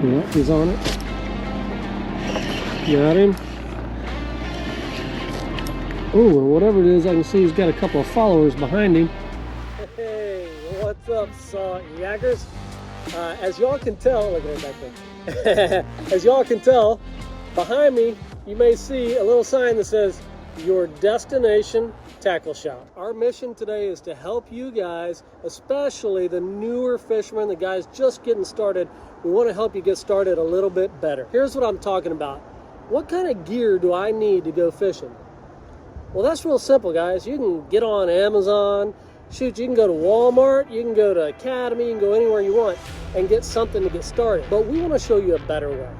Yeah, he's on it. Got him. Oh, and whatever it is, I can see he's got a couple of followers behind him. Hey, what's up, Salt Yaggers? As y'all can tell, look at him back there. As y'all can tell, behind me, you may see a little sign that says, "Your Destination Tackle Shop." Our mission today is to help you guys, especially the newer fishermen, the guys just getting started. We want to help you get started a little bit better. Here's what I'm talking about. What kind of gear do I need to go fishing? Well, that's real simple, guys. You can get on Amazon. Shoot, you can go to Walmart, you can go to Academy, you can go anywhere you want and get something to get started. But we want to show you a better way.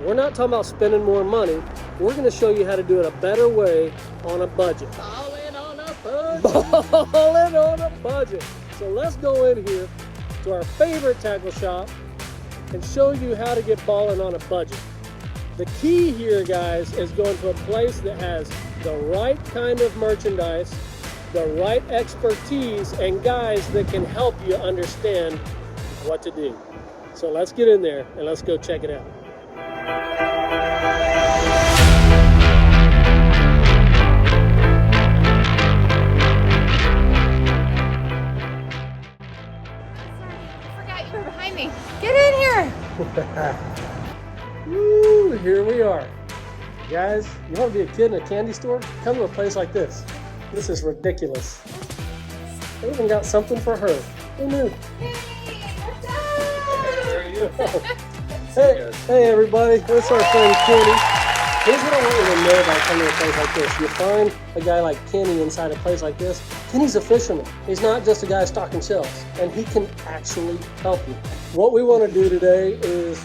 We're not talking about spending more money. We're going to show you how to do it a better way on a budget. Ballin' on a budget. Ballin' on a budget. So let's go in here to our favorite tackle shop and show you how to get ballin' on a budget. The key here, guys, is going to a place that has the right kind of merchandise, the right expertise, and guys that can help you understand what to do. So let's get in there and let's go check it out. I forgot you were behind me. Get in here. Woo, here we are. Guys, you want to be a kid in a candy store? Come to a place like this. This is ridiculous. They even got something for her. Who knew? Hey, what's up? There you go. Hey everybody, that's our friend Kenny. Here's what I want you to know about coming to a place like this. You find a guy like Kenny inside a place like this. Kenny's a fisherman. He's not just a guy stocking shelves, and he can actually help you. What we want to do today is,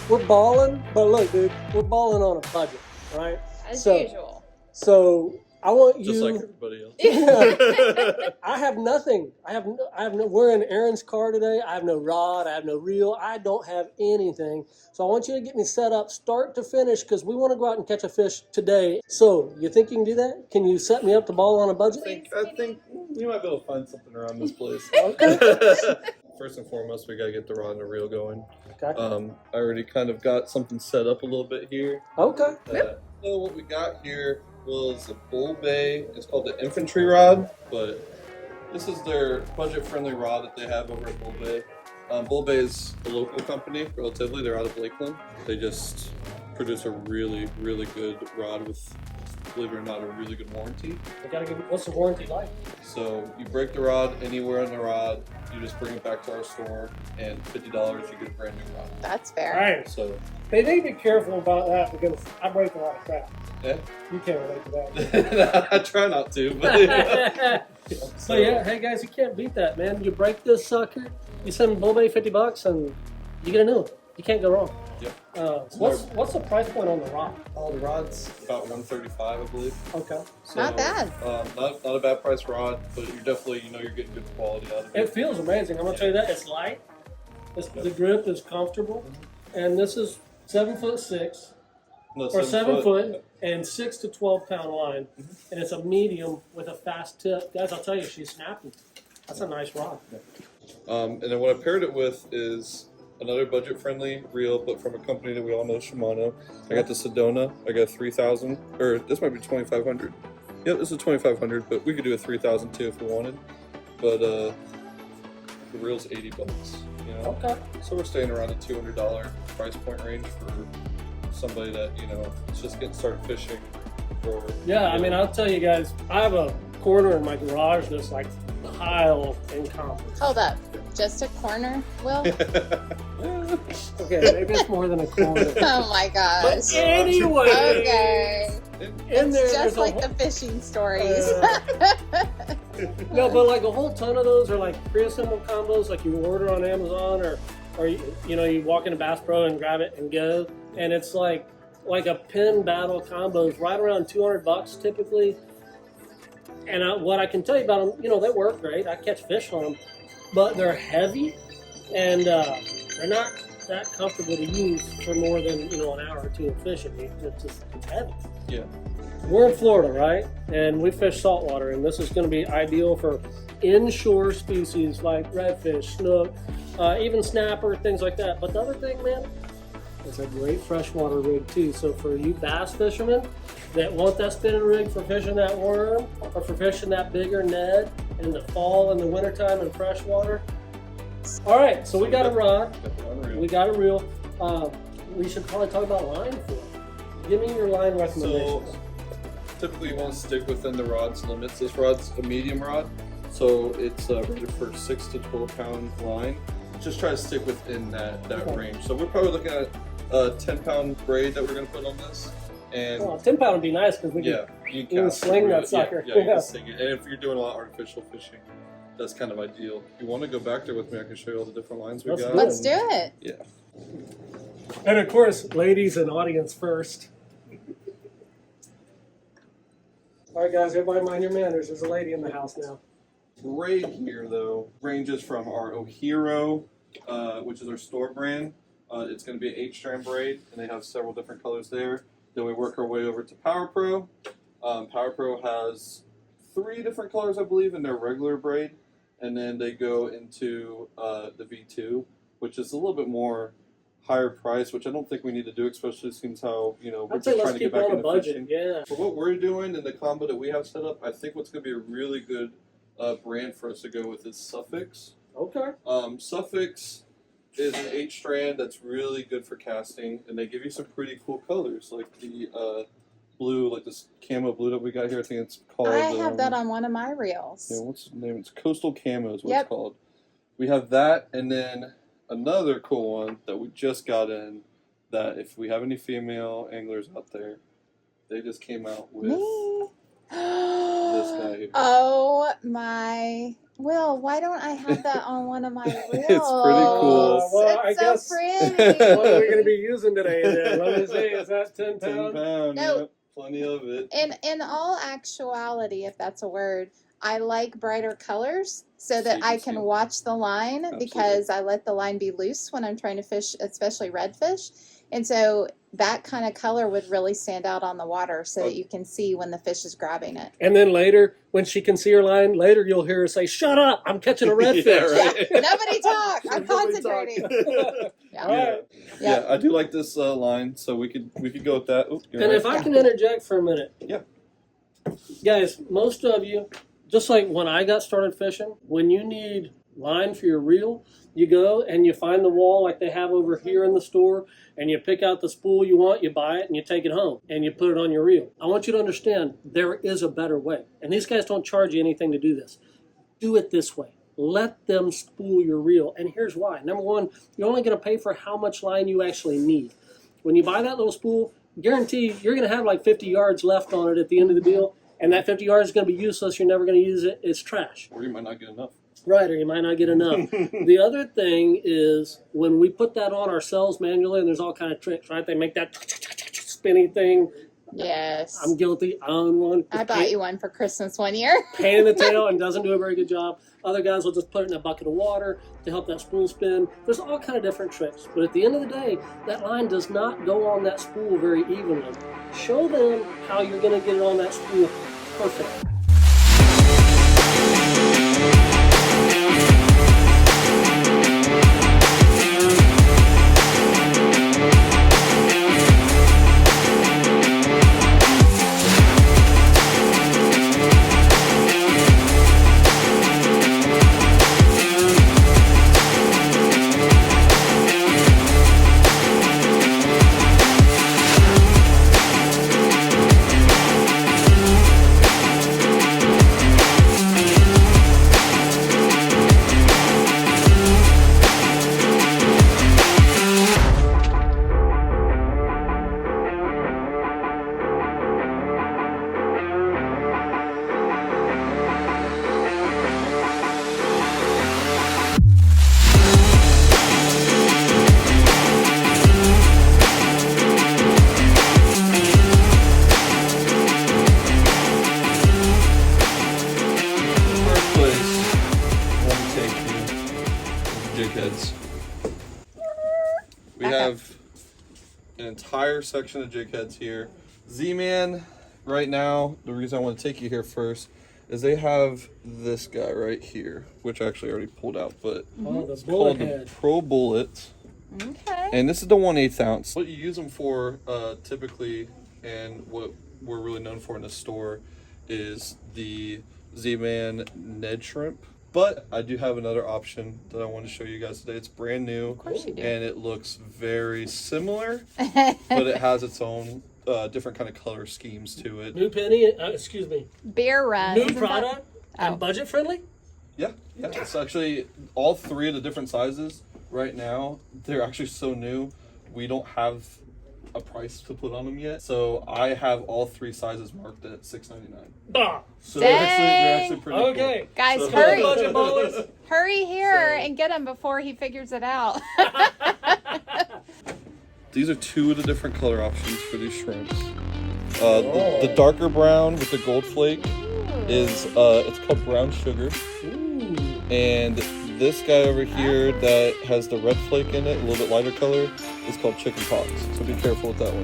we're balling, but look dude, we're balling on a budget, right? As usual. So I want you. Just like everybody else. Yeah. I have nothing. I have no. We're in Aaron's car today. I have no rod. I have no reel. I don't have anything. So I want you to get me set up, start to finish, because we want to go out and catch a fish today. So you think you can do that? Can you set me up to ball on a budget? I think we might be able to find something around this place. Okay. First and foremost, we gotta get the rod and the reel going. Okay. I already kind of got something set up a little bit here. Okay. So what we got here was a Bull Bay. It's called the Infantry rod, but this is their budget-friendly rod that they have over at Bull Bay. Bull Bay is a local company, relatively. They're out of Lakeland. They just produce a really, really good rod with, believe it or not, a really good warranty. I gotta give. What's the warranty like? So you break the rod anywhere on the rod, you just bring it back to our store, and $50 you get a brand new rod. That's fair. All right. So They need to be careful about that because I break a lot of crap. yeah, You can't relate to that. I try not to, but So yeah, hey guys, you can't beat that, man. You break this sucker, you send Bull Bay $50, and you get a new one. You can't go wrong. Yep. What's the price point on the rod? all the rods about $135, I believe. Okay. So, Not bad. Not a bad price rod, but you're definitely, you're getting good quality out of it. It feels amazing. I'm gonna tell you that. It's light. The grip is comfortable, and this is 7'6" No, or 7 foot and 6 to 12 pound line, and it's a medium with a fast tip. Guys, I'll tell you, she's snapping. That's a nice rod. And then what I paired it with is another budget-friendly reel, but from a company that we all know, Shimano. I got the Sedona. I got 3,000, or this might be 2,500. Yep, this is 2,500, but we could do a 3,000 too if we wanted. But the reel's $80. Okay. So we're staying around a $200 price point range for somebody that is just getting started fishing. Or Yeah, I mean, I'll tell you guys, I have a corner in my garage that's like tile and concrete. Hold up. Just a corner, Will? Okay, maybe it's more than a corner. Oh my gosh. But anyway, Okay. in there, It's just there's like a the fishing stories. no, but like a whole ton of those are like pre-assembled combos, like you order on Amazon, or you walk into Bass Pro and grab it and go, and it's like a pin battle combos right around $200 typically. And what I can tell you about them, they work great. I catch fish on them, but they're heavy and they're not that comfortable to use for more than an hour or two of fishing. It's heavy. Yeah. We're in Florida, right? And we fish saltwater, and this is going to be ideal for inshore species like redfish, snook, even snapper, things like that. But the other thing, man, it's a great freshwater rig too. So for you bass fishermen that want that spinning rig for fishing that worm or for fishing that bigger Ned in the fall and the wintertime in freshwater. All right, so we got a rod, we got a reel. We should probably talk about line for it. Give me your line recommendations. So, typically you want to stick within the rod's limits. This rod's a medium rod, so it's rated for 6 to 12 pound line. Just try to stick within that range. So we're probably looking at a 10-pound braid that we're going to put on this. And 10 pound would be nice because we can sling that sucker. Yeah, you can sling it. And if you're doing a lot of artificial fishing, that's kind of ideal. If you want to go back there with me, I can show you all the different lines we got. Let's do it. Yeah. And of course, ladies and audience first. All right, guys, everybody mind your manners. There's a lady in the house now. Braid here, though, ranges from our Ohiro, which is our store brand. It's going to be an 8-strand braid, and they have several different colors there. Then we work our way over to Power Pro. Power Pro has 3 different colors, I believe, in their regular braid. And then they go into the V2, which is a little bit more higher price, which I don't think we need to do, especially since how, we're just trying to get back into fishing. Yeah. For what we're doing and the combo that we have set up, I think what's going to be a really good brand for us to go with is Suffix. Okay. Suffix is an 8-strand that's really good for casting, and they give you some pretty cool colors, like the blue, like this camo blue that we got here. I think it's called. I have that on one of my reels. Yeah, what's the name? It's Coastal Camo is what it's called. We have that, and then another cool one that we just got in. That if we have any female anglers out there, they just came out with this guy here. Oh my! Will, why don't I have that on one of my reels? It's pretty cool. Well, it's I so guess, pretty. what are we going to be using today then? Let me see, is that 10 pounds? 10 pound, No. yeah, plenty of it. In all actuality, if that's a word, I like brighter colors so that I can watch the line because I let the line be loose when I'm trying to fish, especially redfish. And so that kind of color would really stand out on the water so that you can see when the fish is grabbing it. And then later, when she can see her line, later you'll hear her say, "Shut up, I'm catching a redfish." Yeah, right. Yeah, nobody talk. I'm concentrating. Yeah, I do like this line, so we could go with that. Oops, And if I can interject for a minute. Yeah. Guys, most of you, just like when I got started fishing, when you need line for your reel, you go and you find the wall like they have over here in the store, and you pick out the spool you want, you buy it, and you take it home, and you put it on your reel. I want you to understand there is a better way. And these guys don't charge you anything to do this. Do it this way. Let them spool your reel. And here's why. Number one, you're only going to pay for how much line you actually need. When you buy that little spool, guarantee you're going to have like 50 yards left on it at the end of the deal, and that 50 yards is going to be useless. You're never going to use it. It's trash. Or you might not get enough. Right, or you might not get enough. The other thing is when we put that on ourselves manually, and there's all kind of tricks, right? They make that spinny thing. Yes. I'm guilty. I own one. I bought you one for Christmas one year. Pain in the tail and doesn't do a very good job. Other guys will just put it in a bucket of water to help that spool spin. There's all kind of different tricks. But at the end of the day, that line does not go on that spool very evenly. Show them how you're going to get it on that spool perfect. Jig Heads. We have an entire section of jig heads here. Z-Man, right now, the reason I want to take you here first is they have this guy right here, which I actually already pulled out, but Oh, the it's bullet called the head. Pro BulletZ. Okay. And this is the 1/8 ounce. What you use them for typically, and what we're really known for in the store, is the Z-Man Ned Shrimp. But I do have another option that I want to show you guys today. It's brand new. Of course you do. And it looks very similar, but it has its own different kind of color schemes to it. New penny, excuse me. Beer run. New Isn't product Oh. and budget friendly. Yeah. It's actually all three of the different sizes right now. They're actually so new. We don't have a price to put on them yet. So I have all three sizes marked at $6.99. Ah, So Dang. they're actually pretty okay. cool. Guys, So- hurry. Budget ballers. Hurry here So- and get him before he figures it out. These are two of the different color options for these shrimps. The darker brown with the gold flake is it's called brown sugar, Ooh. and this guy over here that has the red flake in it, a little bit lighter color, is called chicken pox. So be careful with that one.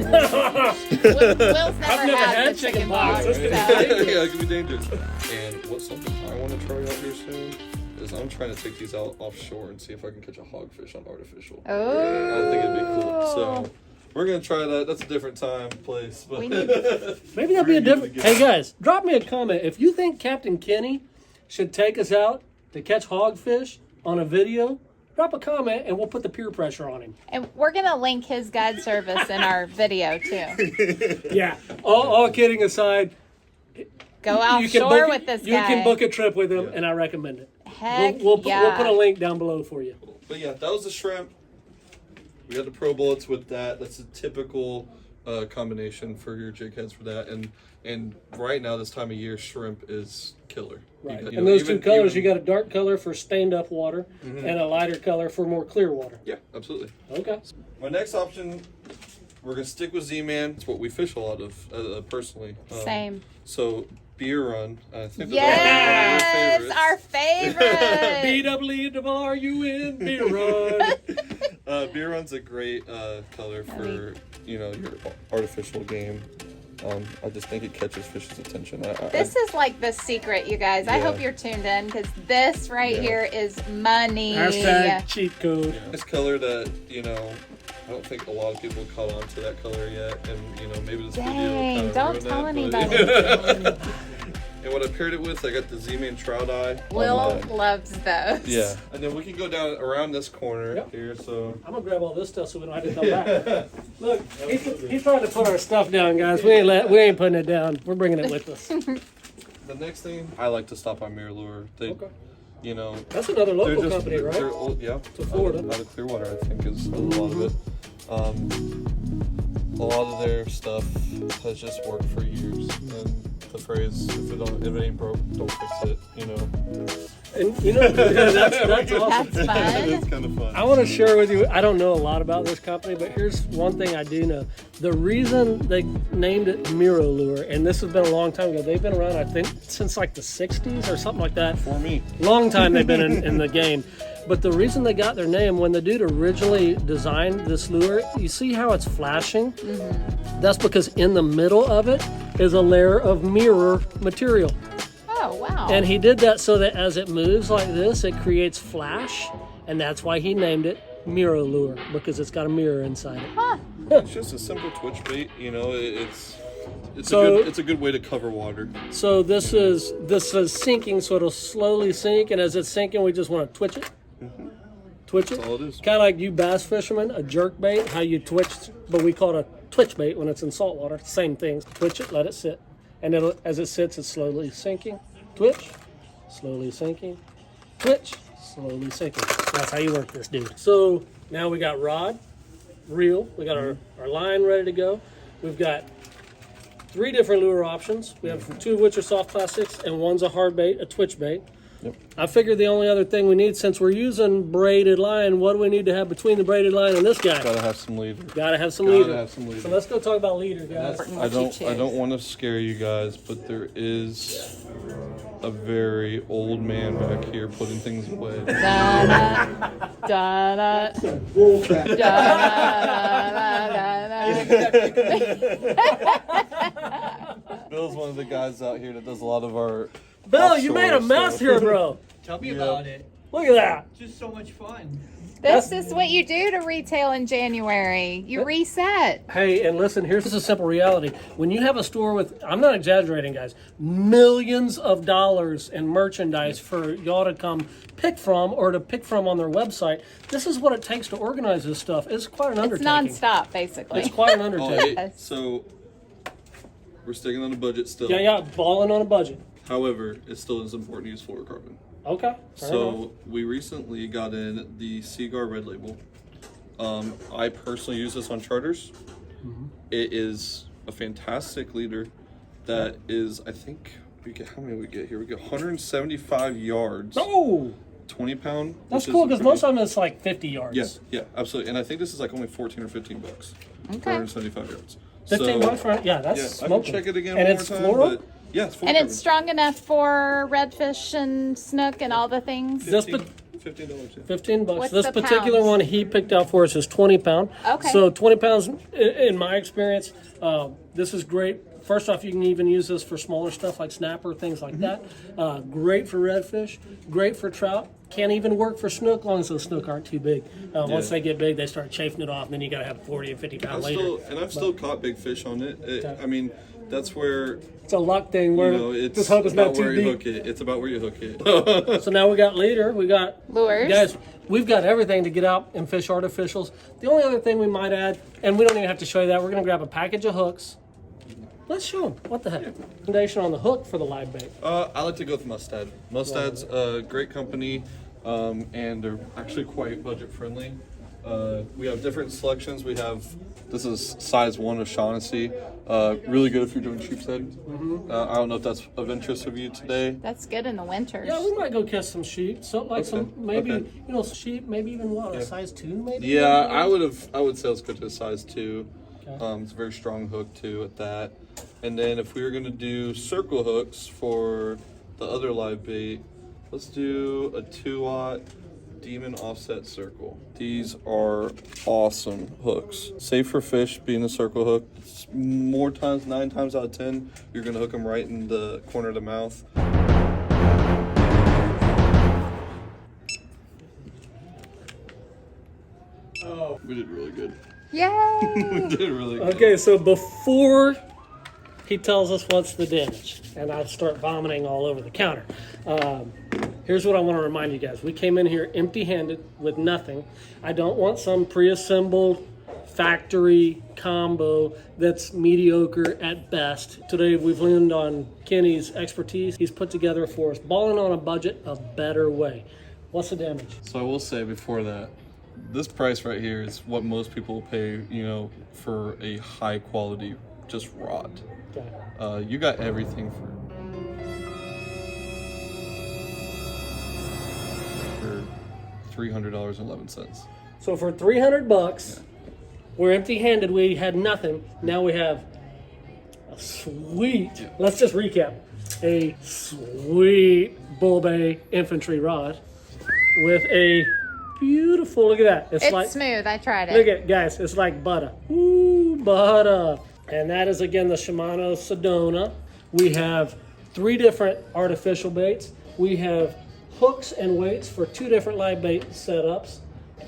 Will's never, I've never had had the chicken chicken pox. pox. That's So. Yeah, it can be dangerous. And what's something I want to try out here soon is I'm trying to take these out offshore and see if I can catch a hogfish on artificial. Oh. I think it'd be cool. So we're gonna try that. That's a different time, place. But We need- Maybe that'll be a different. Hey guys, drop me a comment if you think Captain Kenny should take us out to catch hogfish on a video. Drop a comment and we'll put the peer pressure on him. And we're going to link his guide service in our video, too. Yeah. All kidding aside, Go you can offshore book, with this you guy. can book a trip with him, and I recommend it. Heck We'll yeah. put a link down below for you. But yeah, that was the shrimp. We got the Pro BulletZ with that. That's a typical combination for your jig heads for that. And right now, this time of year, shrimp is killer. Right. You And know, those even- two colors, even- you got a dark color for stained up water and a lighter color for more clear water. Yeah, absolutely. Okay. My next option, we're gonna stick with Z-Man. It's what we fish a lot of, personally. Same. So beer run, I think Yes, that's our favorite. BWRUN, beer run. beer run's a great color for your artificial game. I just think it catches fish's attention. This is like the secret, you guys. I Yeah. hope you're tuned in because this right here is money. Hashtag cheat code. This color that I don't think a lot of people caught on to that color yet, and maybe this video Dang, kind of don't ruined tell that, anybody. And what I paired it with, I got the Z-Man Trout Eye. Will on the- loves those. Yeah, and then we can go down around this corner Yep. here. So I'm gonna grab all this stuff so we don't have to come back. Look, he's trying to put our stuff down, guys. We ain't putting it down. We're bringing it with us. the next thing, I like to stop by MinnowZ. They, Okay. That's another they're local just company, right? they're old, yeah. To Florida. Out of Clearwater, I think is a lot of it. A lot of their stuff has just worked for years, and the phrase "if it ain't broke, don't fix it," And that's awesome. That's fun. It's kind of fun. I want to share with you, I don't know a lot about this company, but here's one thing I do know. The reason they named it MinnowZ, and this has been a long time ago, they've been around, I think, since like the 60s or something like that. For me. Long time they've been in the game. But the reason they got their name, when the dude originally designed this lure, you see how it's flashing? That's because in the middle of it is a layer of mirror material. Oh, wow. And he did that so that as it moves like this, it creates flash, and that's why he named it MinnowZ, because it's got a mirror inside it. Huh. It's just a simple twitch bait. It's So- a good way to cover water. So this is sinking, so it'll slowly sink, and as it's sinking, we just want to twitch it. Twitch it. That's all it is. Kind of like you bass fishermen, a jerk bait, how you twitch, but we call it a twitch bait when it's in salt water. Same thing. Twitch it, let it sit. And as it sits, it's slowly sinking. Twitch, slowly sinking. Twitch, slowly sinking. That's how you work this, dude. So now we got rod, reel. We got our line ready to go. We've got 3 different lure options. We have 2 of which are soft plastics, and one's a hard bait, a twitch bait. Yep. I figured the only other thing we need, since we're using braided line, what do we need to have between the braided line and this guy? Gotta have some leader. Gotta have some Gotta leader. have some leader. So let's go talk about leader, guys. I don't want to scare you guys, but there is a very old man back here putting things away. Da-da, da-da, da-da-da-da-da. Bill's one of the guys out here that does a lot of our Bill, you made a offshore, mess so- here, bro. Tell me about it. Look at that. It's just so much fun. This is what you do to retail in January. You reset. Hey, and listen, here's a simple reality. When you have a store with, I'm not exaggerating, guys, millions of dollars in merchandise for y'all to come pick from or to pick from on their website, this is what it takes to organize this stuff. It's quite an It's undertaking. nonstop, basically. It's quite an Oh, undertaking. hey, so we're sticking on a budget still. Yeah, balling on a budget. However, it still is important to use fluorocarbon. Okay. fair enough. So we recently got in the Seaguar Red Label. I personally use this on charters. Mm-hmm. It is a fantastic leader that is, I think, we get, how many we get here? We get 175 yards, Oh, 20 pound. that's which cool is because pretty- most of them it's like 50 yards. Yeah, yeah, absolutely. And I think this is like only 14 or 15 bucks. Okay. 175 yards. 15 bucks for yeah, that's Yeah, I smoking. can check it again and one it's more time. floral? But yeah, it's And it's strong enough for redfish and snook and all the things. This $15, but- yeah. 15 bucks. What's This the particular pounds? one he picked out for us is 20 pound. Okay. So 20 pounds, in my experience, this is great. First off, you can even use this for smaller stuff like snapper, things like that. Great for redfish, great for trout. Can't even work for snook, as long as those snook aren't too big. Once they get big, they start chafing it off, and then you got to have 40 and 50 pound later. I've still caught big fish on it. I mean, that's where, It's a luck thing where you know, it's this hook is not about where too you deep. hook it. It's about where you hook it. So now we got leader, we got Lures. Guys, we've got everything to get out and fish artificials. The only other thing we might add, and we don't even have to show you that, we're going to grab a package of hooks. Let's show them. What the heck? Foundation on the hook for the live bait. I like to go with Mustad. Mustad's a great company, and they're actually quite budget friendly. We have different selections. We have, this is size 1 of Shaughnessy. Really good if you're doing sheepshead. I don't know if that's of interest of you today. That's good in the winters. Yeah, we might go catch some sheep. Something like some, maybe, okay. you know, sheep, maybe even what, a size 2 maybe? Yeah, I would say let's go to a size 2. Okay. It's a very strong hook too at that. And then if we were gonna do circle hooks for the other live bait, let's do a 2-aught Demon offset circle. These are awesome hooks. Safe for fish being a circle hook. It's more times, 9 times out of 10, you're gonna hook them right in the corner of the mouth. Oh, we did really good. Yay! We did really good. Okay, so before he tells us what's the damage, and I start vomiting all over the counter, here's what I want to remind you guys. We came in here empty-handed with nothing. I don't want some pre-assembled factory combo that's mediocre at best. Today we've leaned on Kenny's expertise. He's put together for us, balling on a budget, a better way. What's the damage? So I will say before that, this price right here is what most people pay, you know, for a high quality just rod. Okay. You got everything for $300.11. So for 300 bucks, we're empty-handed. We had nothing. Now we have a sweet, let's just recap, a sweet Bull Bay Infantry rod with a beautiful, look at that. It's like, smooth. I tried look it. at it, guys. It's like butter. Ooh, butter. And that is, again, the Shimano Sedona. We have 3 different artificial baits. We have hooks and weights for 2 different live bait setups.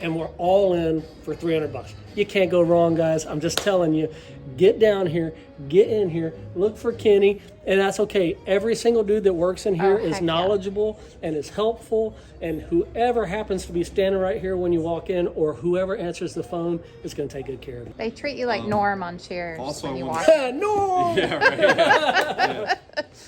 And we're all in for 300 bucks. You can't go wrong, guys. I'm just telling you, get down here, get in here, look for Kenny, and that's okay. Every single dude that works in here is heck yeah. knowledgeable and is helpful, and whoever happens to be standing right here when you walk in, or whoever answers the phone, is going to take good care of you. They treat you like Norm on Cheers also when you I walk. wanna- No! Yeah, right. Yeah.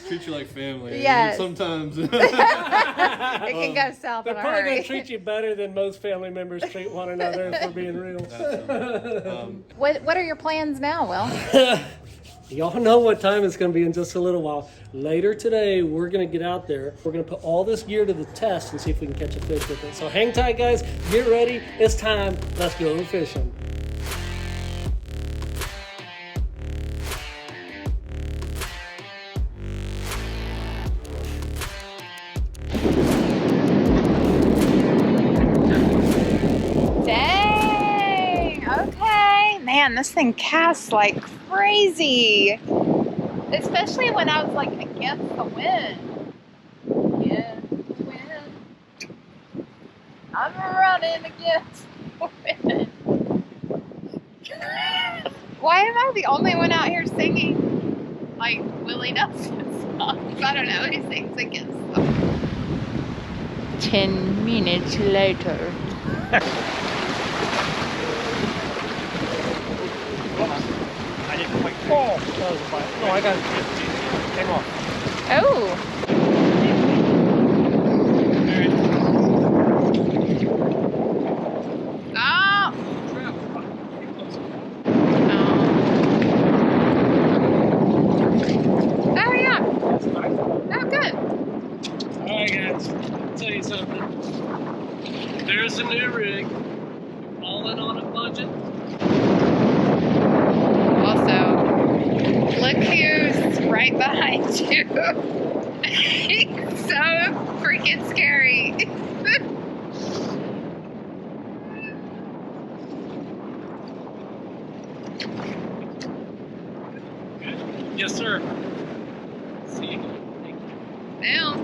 Treat you like family. Yes. Sometimes. It can go south They're in a probably going hurry. to treat you better than most family members treat one another, if we're being real. What are your plans now, Will? Y'all know what time it's going to be in just a little while. Later today, we're going to get out there. We're going to put all this gear to the test and see if we can catch a fish with it. So hang tight, guys. Get ready. It's time. Let's go fishing. Dang. Okay. Man, this thing casts like crazy. Especially when I was like against the wind. I'm running against the wind. Why am I the only one out here singing like Willie Nelson songs? I don't know. He sings against them. 10 minutes later. I didn't quite. Oh, that was a bite. No, I got it. Came off. Oh. There's a new rig, all in on a budget. Also, look who's right behind you. He's so freaking scary. Good. Yes, sir. See you. Now.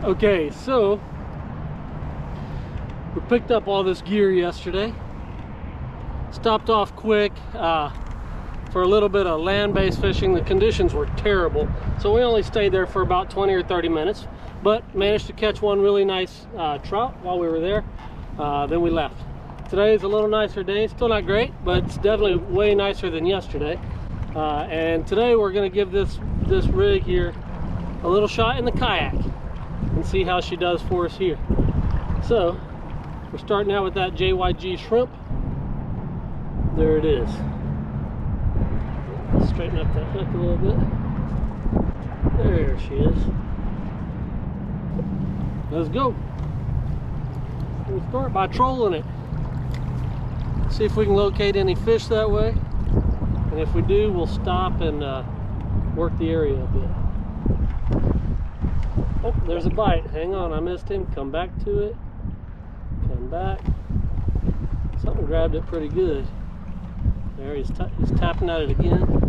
Okay, so we picked up all this gear yesterday. Stopped off quick for a little bit of land-based fishing. The conditions were terrible, so we only stayed there for about 20 or 30 minutes, but managed to catch one really nice trout while we were there. Then we left. Today is a little nicer day. Still not great, but it's definitely way nicer than yesterday. And today we're going to give this rig here a little shot in the kayak and see how she does for us here. So we're starting out with that JYG Shrymp. There it is. Straighten up that hook a little bit. There she is. Let's go. We'll start by trolling it. See if we can locate any fish that way. And if we do, we'll stop and work the area a bit. Oh, there's a bite. Hang on, I missed him. Come back to it. Come back. Something grabbed it pretty good. There, he's tapping at it again.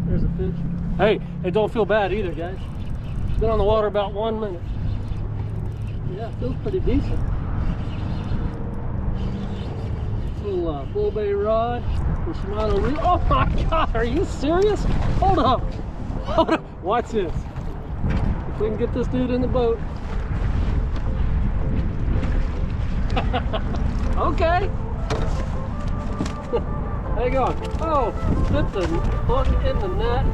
There's a fish. Hey, it don't feel bad either, guys. Been on the water about 1 minute. Yeah, it feels pretty decent. Little bull bay rod, the Shimano reel. Oh my God, are you serious? Hold up. Hold up. Watch this. If we can get this dude in the boat. Okay. Hang on. Oh, put the hook in the net.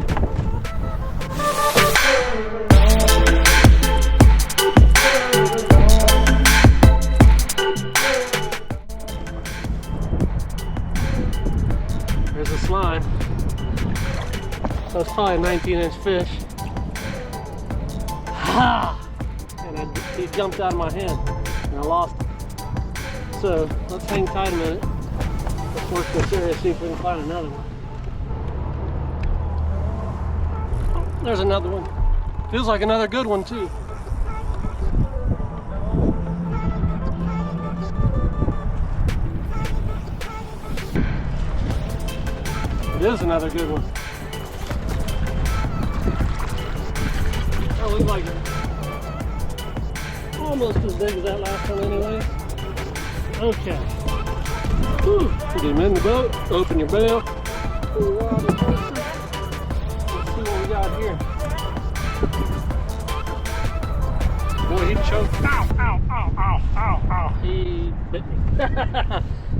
There's a slime. That's probably a 19-inch fish. Ha! And he jumped out of my hand and I lost him. So let's hang tight a minute. Let's work this area, see if we can find another one. Oh, there's another one. Feels like another good one too. It is another good one. That looks like it. Almost as big as that last one anyway. Okay. Whew. Put him in the boat, open your bail. Pull the rod in closer. Let's see what we got here. Boy, he choked. Ow, ow, ow, ow, ow, ow. He bit me.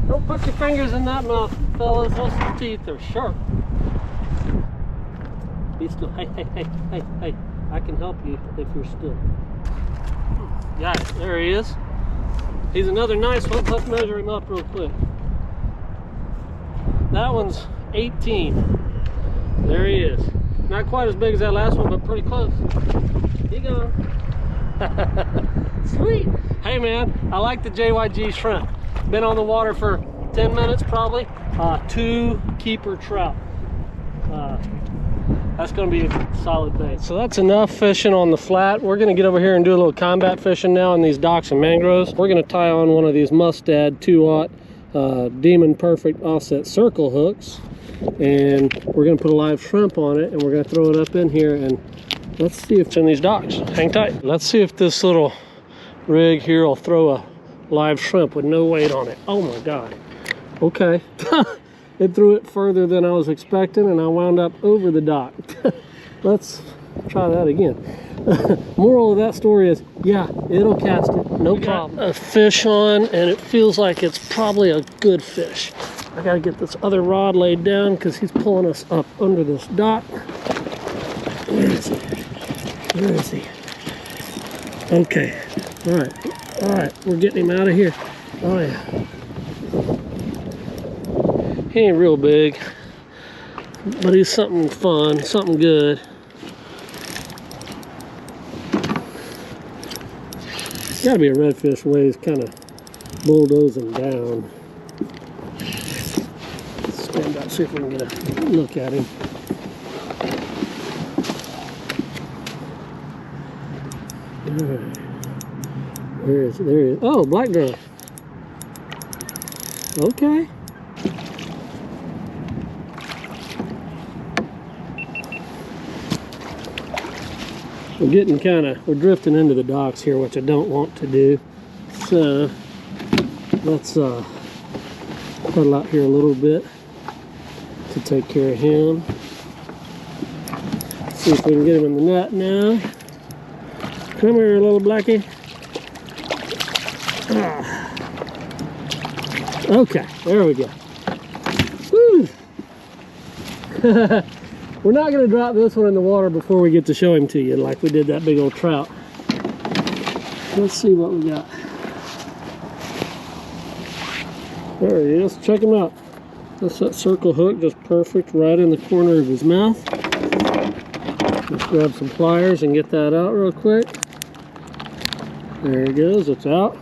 Don't put your fingers in that mouth, fellas. Those teeth are sharp. Be still. Hey, hey, hey, hey, hey. I can help you if you're still. Got it. There he is. He's another nice one. Let's measure him up real quick. That one's 18. There he is. Not quite as big as that last one, but pretty close. He gone. Sweet. Hey man, I like the JYG Shrimp. Been on the water for 10 minutes probably. 2 keeper trout. That's going to be a solid bait. So that's enough fishing on the flat. We're going to get over here and do a little combat fishing now in these docks and mangroves. We're going to tie on one of these Mustad 2/0 Demon Perfect offset circle hooks, and we're gonna put a live shrimp on it, and we're gonna throw it up in here, and let's see if it's in these docks. Hang tight. Let's see if this little rig here will throw a live shrimp with no weight on it. Oh my God. Okay. It threw it further than I was expecting, and I wound up over the dock. Let's try that again. Moral of that story is, yeah, it'll cast it, no problem. A fish on, and it feels like it's probably a good fish. I gotta get this other rod laid down because he's pulling us up under this dock. Where is he? Where is he? Okay. All right, we're getting him out of here. Oh yeah. He ain't real big, but he's something fun, something good. It's gotta be a redfish way he's kind of bulldozing down. Let's stand up, see if we can get a look at him. All right. Where is it? There he is. Oh, black drum. Okay. We're drifting into the docks here, which I don't want to do. So let's puddle out here a little bit to take care of him. See if we can get him in the net now. Come here, little blackie. Okay, there we go. Woo! We're not going to drop this one in the water before we get to show him to you, like we did that big old trout. Let's see what we got. There he is. Check him out. That's that circle hook, just perfect, right in the corner of his mouth. Let's grab some pliers and get that out real quick. There he goes. It's out.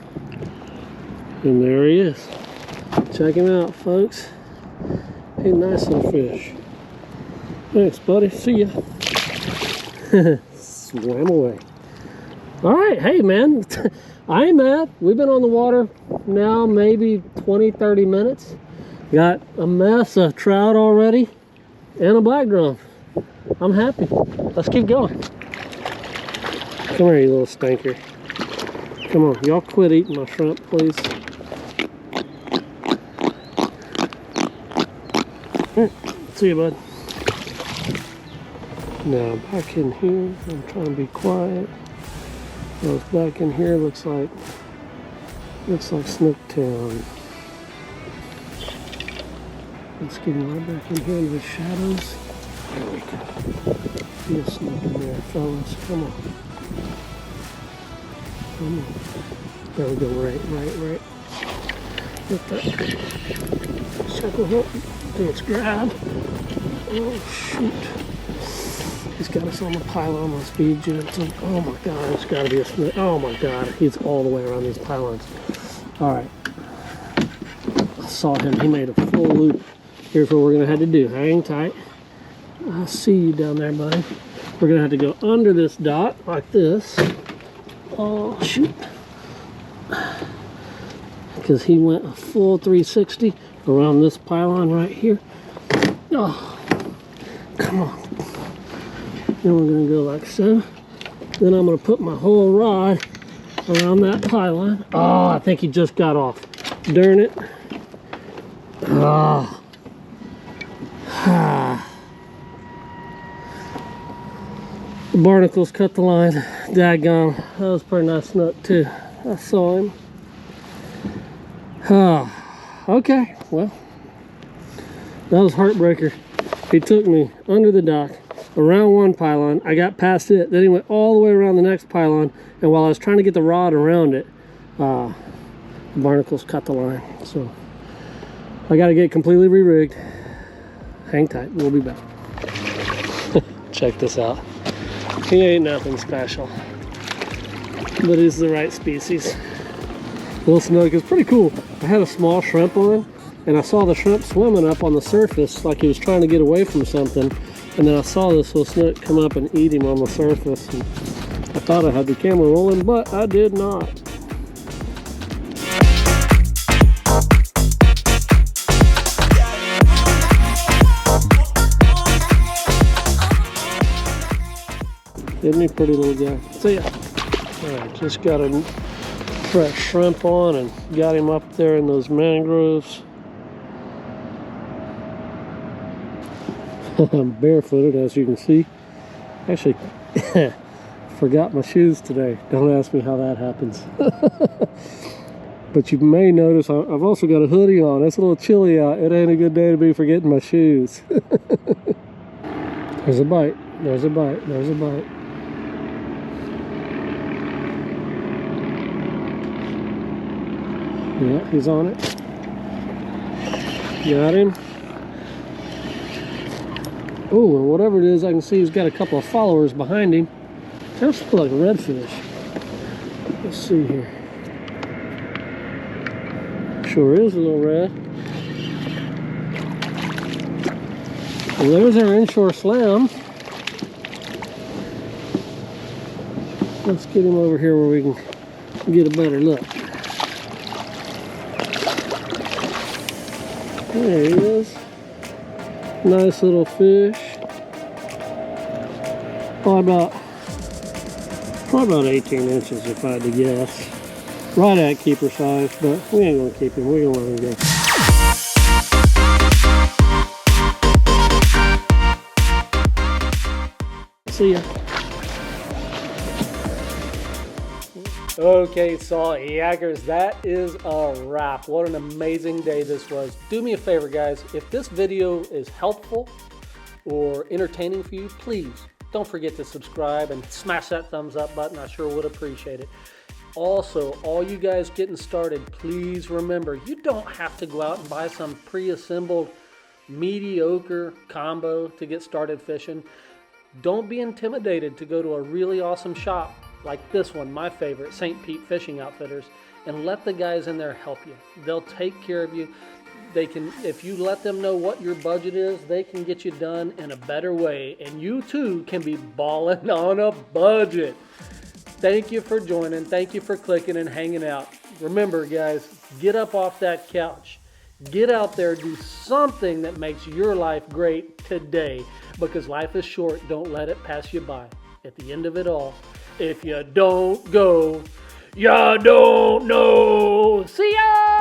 And there he is. Check him out, folks. Hey, nice little fish. Thanks, buddy. See ya. Swam away. All right. Hey, man. I ain't mad. We've been on the water now maybe 20-30 minutes. Got a mess of trout already and a black drum. I'm happy. Let's keep going. Come here, you little stinker. Come on. Y'all quit eating my shrimp, please. See you, bud. Now back in here, I'm trying to be quiet. Goes back in here, looks like Snook Town. Let's get him right back in here in the shadows. There we go. Be a snook in there, fellas. Come on. Come on. There we go. Right. Get that circle hook. Let's grab. Oh shoot. He's got us on the pylon on speed jets. Oh my God, it's gotta be a snook. Oh my God, he's all the way around these pylons. Alright. I saw him, he made a full loop. Here's what we're gonna have to do. Hang tight. I see you down there, buddy. We're gonna have to go under this dot like this. Oh shoot. Because he went a full 360 around this pylon right here. Oh, come on. Then we're going to go like so. Then I'm going to put my whole rod around that pylon. Oh, I think he just got off. Darn it. Oh. The barnacles cut the line. Daggone. That was a pretty nice snook too. I saw him. Okay, well, that was heartbreaker. He took me under the dock, around one pylon. I got past it, then he went all the way around the next pylon, and while I was trying to get the rod around it, the barnacles cut the line. So I got to get completely re-rigged. Hang tight, we'll be back. Check this out. He ain't nothing special, but he's the right species. Little snook is pretty cool. I had a small shrimp on, and I saw the shrimp swimming up on the surface like he was trying to get away from something, and then I saw this little snook come up and eat him on the surface, and I thought I had the camera rolling, but I did not. Isn't he pretty little guy? See ya. Alright, just got a fresh shrimp on and got him up there in those mangroves. I'm barefooted, as you can see. Actually, forgot my shoes today. Don't ask me how that happens. But you may notice I've also got a hoodie on. It's a little chilly out. It ain't a good day to be forgetting my shoes. There's a bite. There's a bite. There's a bite. Yeah, he's on it. Got him. Oh, and whatever it is, I can see he's got a couple of followers behind him. Sounds like a redfish. Let's see here. Sure is a little red. Well, there's our inshore slam. Let's get him over here where we can get a better look. There he is. Nice little fish. Probably about 18 inches if I had to guess. Right at keeper size, but we ain't gonna keep him. We're gonna let him go. See ya. Okay, so Yaggers, that is a wrap. What an amazing day this was. Do me a favor, guys. If this video is helpful or entertaining for you, please don't forget to subscribe and smash that thumbs up button. I sure would appreciate it. Also, all you guys getting started, please remember, you don't have to go out and buy some pre-assembled mediocre combo to get started fishing. Don't be intimidated to go to a really awesome shop like this one, my favorite, St. Pete Fishing Outfitters, and let the guys in there help you. They'll take care of you. They can, if you let them know what your budget is, they can get you done in a better way, and you too can be balling on a budget. Thank you for joining. Thank you for clicking and hanging out. Remember, guys, get up off that couch. Get out there, do something that makes your life great today, because life is short. Don't let it pass you by. At the end of it all, if you don't go, you don't know. See ya!